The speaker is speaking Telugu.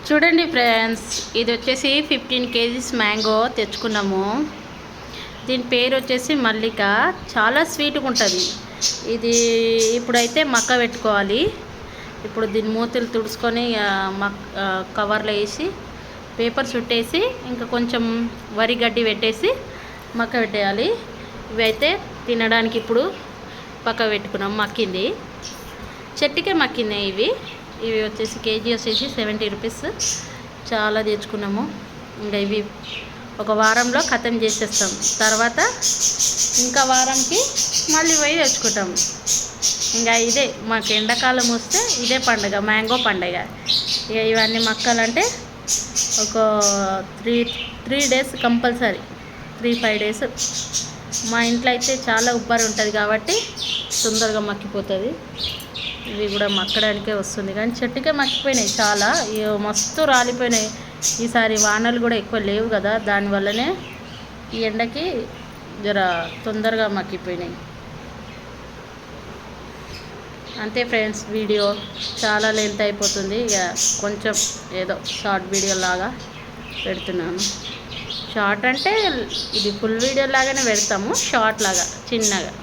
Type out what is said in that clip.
చూడండి ఫ్రెండ్స్, ఇది వచ్చేసి 15 kgs మ్యాంగో తెచ్చుకున్నాము. దీని పేరు వచ్చేసి మల్లిక. చాలా స్వీట్గా ఉంటుంది. ఇది ఇప్పుడైతే మక్క పెట్టుకోవాలి. ఇప్పుడు దీని మూతలు తుడుచుకొని కవర్లో వేసి పేపర్ చుట్టేసి ఇంకా కొంచెం వరి గడ్డి పెట్టేసి మక్క పెట్టేయాలి. ఇవి అయితే తినడానికి ఇప్పుడు పక్క పెట్టుకున్నాం. మక్కింది, చెట్టుకే మక్కింది. ఇవి వచ్చేసి కేజీ వచ్చేసి 70 రూపీస్. చాలా తెచ్చుకున్నాము. ఇంకా ఇవి ఒక వారంలో ఖతం చేసేస్తాం. తర్వాత ఇంకా వారంకి మళ్ళీ పోయి తెచ్చుకుంటాం. ఇంకా ఇదే మాకు ఎండాకాలం వస్తే ఇదే పండుగ, మ్యాంగో పండుగ. ఇక ఇవన్నీ మక్కాలంటే ఒక 3 days కంపల్సరీ, 3-5 days. మా ఇంట్లో అయితే చాలా ఉబ్బరి ఉంటుంది కాబట్టి తొందరగా మక్కిపోతుంది. ఇవి కూడా మక్కడానికే వస్తుంది, కానీ చెట్టుకే మక్కిపోయినాయి. చాలా మస్తు రాలిపోయినాయి. ఈసారి వానలు కూడా ఎక్కువ లేవు కదా, దానివల్లనే ఈ ఎండకి జర తొందరగా మక్కిపోయినాయి. అంతే ఫ్రెండ్స్, వీడియో చాలా లెంత్ అయిపోతుంది. ఇక కొంచెం ఏదో షార్ట్ వీడియో లాగా పెడుతున్నాను. షార్ట్ అంటే ఇది ఫుల్ వీడియో లాగానే పెడతాము, షార్ట్ లాగా చిన్నగా.